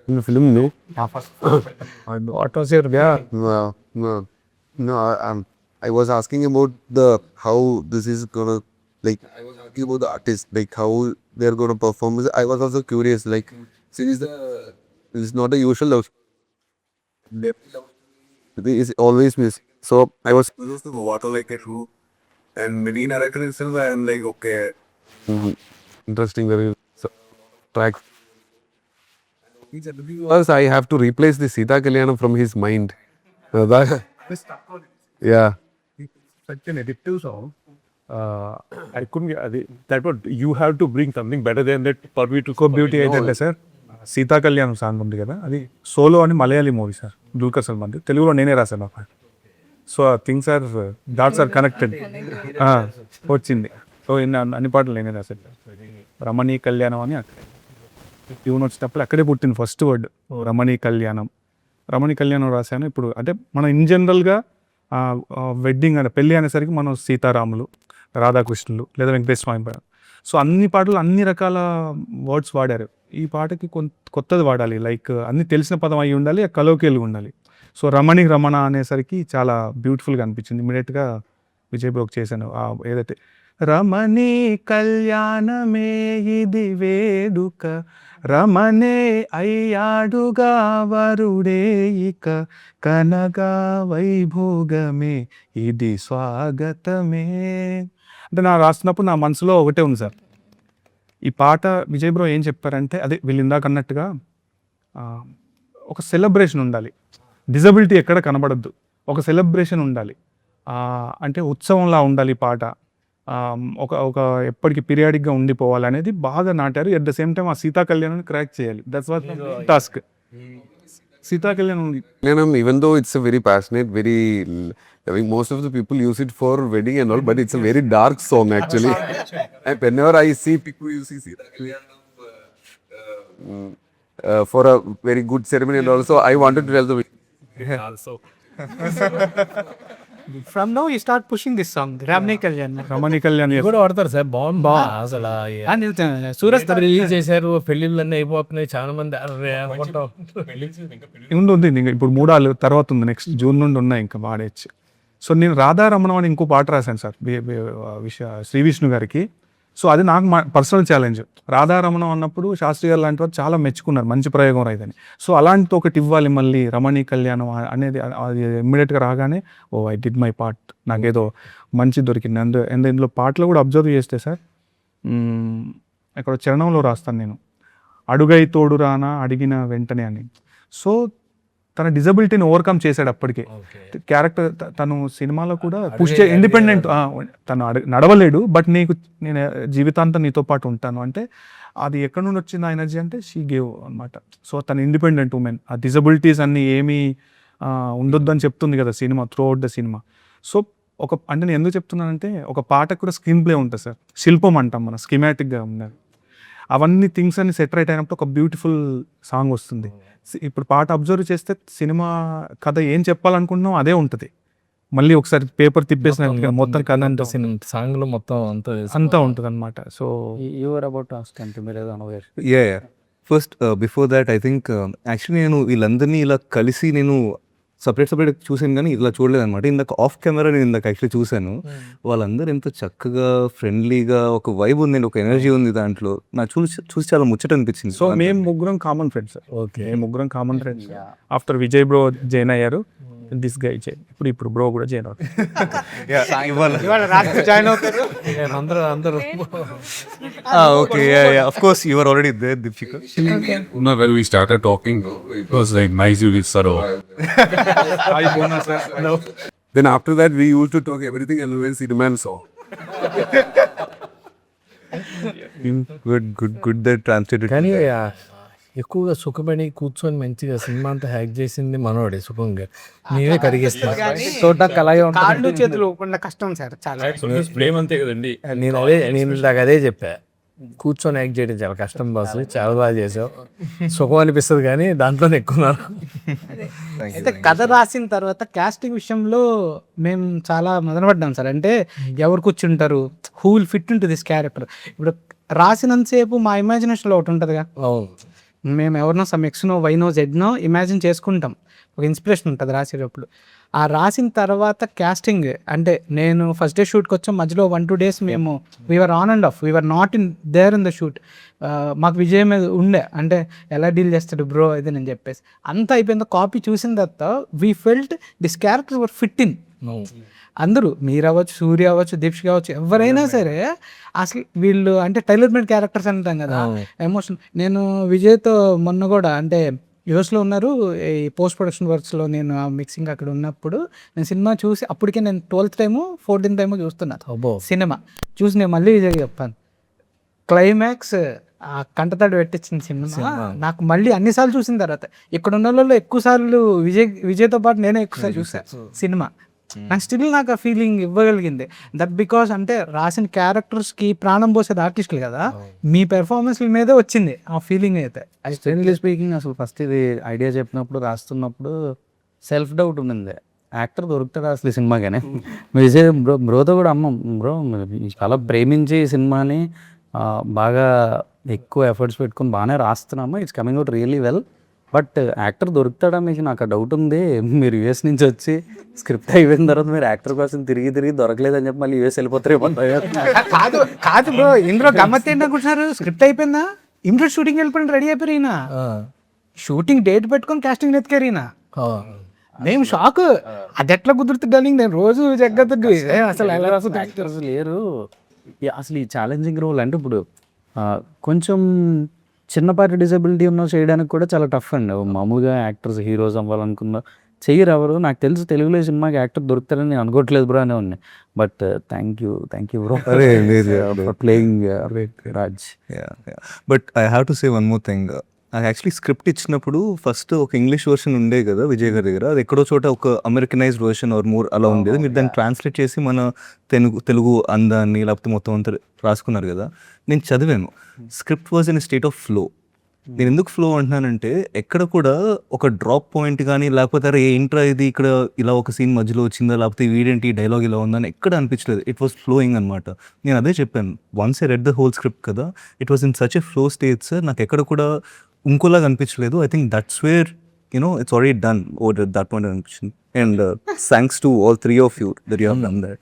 in the film, no? What was your No, I was asking about how this is gonna, like, I was asking about the artist, like how they're gonna perform. I was also curious, like, since it's not the usual love story, is always missing. So I was curious to what are like a true and many director itself, and like, okay, interesting, very track. Was I have to replace the Sita Kalyanam from his mind. Yeah. such an addictive song? I couldn't get that. What you have to bring something better than that for me to. Beauty ఏంటంటే sir Seetha Kalyanam song ఉంది కదా, అది Solo అని Malayali movie sir, Dulquer Salmaan. తెలుగులో నేనే రాశాను ఆ పాట. So things are dots are connected వచ్చింది. సో అన్ని పాటలు నేనే రాశాను. రమణీ కళ్యాణం అని అక్కడ ట్యూన్ వచ్చినప్పుడు అక్కడే పుట్టింది ఫస్ట్ వర్డ్, రమణీ కళ్యాణం. రమణీ కళ్యాణం రాశాను. ఇప్పుడు అంటే మనం ఇన్ జనరల్గా వెడ్డింగ్ అంటే పెళ్ళి అనేసరికి మనం సీతారాములు, రాధాకృష్ణులు లేదా వెంకటేశ్వర స్వామి పాడారు. సో అన్ని పాటలు అన్ని రకాల వర్డ్స్ వాడారు. ఈ పాటకి కొత్తది వాడాలి, లైక్ అన్ని తెలిసిన పదం అయి ఉండాలి, కలోకేలు ఉండాలి. సో రమణి రమణ అనేసరికి చాలా బ్యూటిఫుల్గా అనిపించింది. ఇమీడియట్గా విజయ్ బ్రోక్ చేశాను ఏదైతే రమణి కళ్యాణమే ఇది వేడుక, రమణే అయ్యాడుగా వరుడే ఇక, కనగా వైభోగమే ఇది స్వాగతమే. అంటే నా రాస్తున్నప్పుడు నా మనసులో ఒకటే ఉంది సార్, ఈ పాట విజయ్ బ్రో ఏం చెప్పారంటే అదే వీళ్ళు ఇందాక అన్నట్టుగా ఒక సెలబ్రేషన్ ఉండాలి, డిజబిలిటీ ఎక్కడ కనబడద్దు, ఒక సెలబ్రేషన్ ఉండాలి, అంటే ఉత్సవంలా ఉండాలి ఈ పాట, ఒక ఎప్పటికీ పీరియాడిక్గా ఉండిపోవాలి అనేది బాగా నాటారు. ఎట్ ద సేమ్ టైం ఆ సీతా కళ్యాణాన్ని క్రాక్ చేయాలి. That's what task. సీతా కళ్యాణం, even though it's a very passionate, very, I mean, most of the people use it for wedding and all, but it's a very dark song actually. And whenever I see people using Sita Kalyanam for a very good ceremony and also, I wanted to tell them also. From now you start pushing this song, Ramani Kalyan కూడా వాడతారు sir. బాగుంది అసలు. Suraj release చేశారు, పెళ్ళిళ్ళన్నీ అయిపోతున్నాయి, చాలా మంది ఉంది. ఇప్పుడు 3 తర్వాత ఉంది, నెక్స్ట్ జూన్ నుండి ఉన్నాయి, ఇంకా వాడేచ్చు. సో నేను రాధారమణం అని ఇంకో పాట రాశాను సార్ శ్రీ విష్ణు గారికి. సో అది నాకు పర్సనల్ ఛాలెంజ్. రాధారమణం అన్నప్పుడు శాస్త్రి గారు లాంటి వారు చాలా మెచ్చుకున్నారు, మంచి ప్రయోగం రైదని. సో అలాంటి ఒకటి ఇవ్వాలి మళ్ళీ రమణీ కళ్యాణం అనేది. అది ఇమ్మీడియట్గా రాగానే ఐ డిడ్ మై పార్ట్, నాకేదో మంచి దొరికింది. ఇందులో పాటలు కూడా అబ్జర్వ్ చేస్తే సార్, ఇక్కడ చరణంలో రాస్తాను నేను, అడుగై తోడు రానా అడిగిన వెంటనే అని. సో తన డిజబిలిటీని ఓవర్కమ్ చేశాడు అప్పటికే. క్యారెక్టర్ తను సినిమాలో కూడా పుష్ ఇండిపెండెంట్, తను నడవలేడు, బట్ నేను జీవితాంతం నీతో పాటు ఉంటాను అంటే అది ఎక్కడి నుండి వచ్చింది ఆ ఎనర్జీ అంటే షీ గేవ్ అనమాట. సో తను ఇండిపెండెంట్ ఉమెన్. ఆ డిజబిలిటీస్ అన్ని ఏమీ ఉండొద్దు అని చెప్తుంది కదా cinema, through out the cinema. So అంటే నేను ఎందుకు చెప్తున్నానంటే ఒక పాటకు కూడా స్క్రీన్ ప్లే ఉంటుంది సార్, శిల్పం అంటాం మనం, స్కీమాటిక్గా ఉన్నది. అవన్నీ థింగ్స్ అన్ని సెట్ రైట్ అయినప్పుడు ఒక బ్యూటిఫుల్ సాంగ్ వస్తుంది. ఇప్పుడు పాట అబ్జర్వ్ చేస్తే సినిమా కథ ఏం చెప్పాలనుకుంటున్నాం అదే ఉంటుంది. మళ్ళీ ఒకసారి పేపర్ తిప్పేసిన మొత్తం కథ అంటే సాంగ్ లో మొత్తం అంతా ఉంటుంది అనమాట. సో యువర్ అబౌట్ ఆస్క్ అంటే మీరు ఏదో unaware. First before that I think actually నేను వీళ్ళందరినీ ఇలా కలిసి నేను సపరేట్ చూసాను, కానీ ఇలా చూడలేదు అనమాట. ఇందాక ఆఫ్ కెమెరా నేను ఇందాక యాక్చువల్లీ చూశాను. వాళ్ళందరూ ఎంత చక్కగా ఫ్రెండ్లీగా, ఒక వైబ్ ఉంది, ఒక ఎనర్జీ ఉంది దాంట్లో. నాకు చూసి చాలా ముచ్చట అనిపించింది. సో మేము ముగ్గురం కామన్ ఫ్రెండ్స్. ఓకే, ముగ్గురం common friends. After Vijay bro join అయ్యారు, దిస్ గై ఇప్పుడు బ్రో కూడా జాయిన్ అవుతారు. అందరూ okay, yeah, of course you were already there, Deepika. No, when we started talking, it was like nice with Saro. then after that we used to talk everything and when cinema and song. Good that translated. కానీ ఎక్కువగా సుఖపడి కూర్చొని మంచిగా cinema అంతా hack చేసింది మనోడే సుఖం గారు. నేనే కడిగేస్తాను చూడటానికి అలాగే కాళ్ళు చేతులు కష్టం సార్ చాలా. ప్రేమ అంతే కదండి. నేను అదే చెప్పా, కూర్చొని యాక్ట్ చేయడం చాలా కష్టం బాస్, చాలా బాగా చేసావు, సుఖం అనిపిస్తుంది కానీ దాంట్లోనే ఎక్కువ. అయితే కథ రాసిన తర్వాత కాస్టింగ్ విషయంలో మేము చాలా మొదలుపడ్డాం సార్. అంటే ఎవరు కూర్చుంటారు, who will fit in to this character. ఇప్పుడు రాసినంతసేపు మా ఇమాజినేషన్లో ఒకటి ఉంటుందిగా, మేము ఎవరినో సమ్ ఎక్స్నో వైనో జెడ్నో ఇమాజిన్ చేసుకుంటాం, ఒక ఇన్స్పిరేషన్ ఉంటుంది రాసేటప్పుడు. ఆ రాసిన తర్వాత క్యాస్టింగ్ అంటే నేను ఫస్ట్ డే షూట్కి వచ్చాం, మధ్యలో 1-2 days మేము we are on and off, we are not in there in the shoot. మాకు విజయ్ మీద ఉండే అంటే ఎలా డీల్ చేస్తాడు బ్రో ఇది నేను చెప్పేసి అంతా అయిపోయింది. కాపీ చూసిన తర్వాత we felt this character were fit in. అందరూ మీరు అవ్వచ్చు, సూర్య అవ్వచ్చు, దీప్షిక అవ్వచ్చు, ఎవరైనా సరే అసలు వీళ్ళు అంటే టైలర్ మేడ్ క్యారెక్టర్స్ అంటాం కదా, ఎమోషన్. నేను విజయ్తో మొన్న కూడా అంటే యూఎస్లో ఉన్నారు, ఈ పోస్ట్ ప్రొడక్షన్ వర్క్స్లో నేను మిక్సింగ్ అక్కడ ఉన్నప్పుడు నేను సినిమా చూసి అప్పటికే నేను 12th టైము 14th టైము చూస్తున్నాను సినిమా చూసి నేను మళ్ళీ విజయ్ చెప్పాను, క్లైమాక్స్ ఆ కంటతడి పెట్టించిన సినిమా నాకు మళ్ళీ అన్నిసార్లు చూసిన తర్వాత ఇక్కడ ఉన్న వాళ్ళు ఎక్కువ సార్లు విజయ్తో పాటు నేనే ఎక్కువసార్లు చూసాను సినిమా. నాకు స్టిల్ నాకు ఆ ఫీలింగ్ ఇవ్వగలిగింది. దట్ బికాస్ అంటే రాసిన క్యారెక్టర్స్కి ప్రాణం పోసేది ఆర్టిస్టులు కదా, మీ పెర్ఫార్మెన్స్ల మీదే వచ్చింది ఆ ఫీలింగ్ అయితే. స్ట్రేంజ్లీ స్పీకింగ్ అసలు ఫస్ట్ ఇది ఐడియా చెప్పినప్పుడు రాస్తున్నప్పుడు సెల్ఫ్ డౌట్ ఉండింది, యాక్టర్ దొరుకుతాడా అసలు ఈ సినిమాగానే. విజయ్ బ్రోతో కూడా అమ్మ బ్రో చాలా ప్రేమించి ఈ సినిమాని బాగా ఎక్కువ ఎఫర్ట్స్ పెట్టుకుని బాగానే రాస్తున్నాము, it's coming out really well, but actor దొరుకుతాడా మీకు నాకు డౌట్ ఉంది. మీరు యూఎస్ నుంచి వచ్చి స్క్రిప్ట్ అయిపోయిన తర్వాత మీరు యాక్టర్ కోసం తిరిగి దొరకలేదని చెప్పి మళ్ళీ యూఎస్ వెళ్ళిపోతారేమో. కాదు కాదు బ్రో, ఇందులో గమ్మత్ ఏంటనుకుంటున్నారు, స్క్రిప్ట్ అయిపోయిందా ఇమిడియట్ షూటింగ్ వెళ్ళిపోయిన రెడీ అయిపోయారు ఈయన, షూటింగ్ డేట్ పెట్టుకొని కాస్టింగ్ ఎత్తుకారు ఈయన. మేము షాక్, అది ఎట్లా కుదురుతుంది డార్లింగ్, నేను రోజు జగ్గద్దు అసలు ఎలా రాస్తుంది యాక్టర్స్ లేరు అసలు ఈ ఛాలెంజింగ్ రోల్. అంటే ఇప్పుడు కొంచెం చిన్నపాటి డిజబిలిటీ ఉన్న చేయడానికి కూడా చాలా టఫ్ అండి. మామూలుగా యాక్టర్స్ హీరోస్ అవ్వాలనుకున్న చెయ్యరు ఎవరు. నాకు తెలుసు తెలుగులో సినిమాకి యాక్టర్ దొరుకుతారని నేను అనుకోవట్లేదు బ్రో అనే ఉన్నాయి. But thank you bro for playing Raj. But I have to say one more thing. నాకు యాక్చువల్లీ స్క్రిప్ట్ ఇచ్చినప్పుడు ఫస్ట్ ఒక ఇంగ్లీష్ వర్షన్ ఉండే కదా విజయ్ గారి దగ్గర, అది ఎక్కడో చోట ఒక అమెరికనైజ్డ్ వర్షన్ ఆర్ మోర్ అలా ఉండేది. మీరు దాన్ని ట్రాన్స్లేట్ చేసి మన తెలుగు అందాన్ని లేకపోతే మొత్తం అంతా రాసుకున్నారు కదా. నేను చదివాను, script was in state of flow. నేను ఎందుకు ఫ్లో అంటున్నానంటే ఎక్కడ కూడా ఒక డ్రాప్ పాయింట్ కానీ లేకపోతే అరే ఏంట్రా ఇది ఇక్కడ ఇలా ఒక సీన్ మధ్యలో వచ్చిందా లేకపోతే వీడేంటి డైలాగ్ ఇలా ఉందని ఎక్కడ అనిపించలేదు. ఇట్ వాస్ ఫ్లోయింగ్ అనమాట. నేను అదే చెప్పాను, once I read the whole script కదా, it was in such a flow stage sir. నాకు ఎక్కడ కూడా ఇంకోలాగా అనిపించలేదు. I think that's where it's already done over that point అనిపించింది. And thanks to all three of you that you have done that.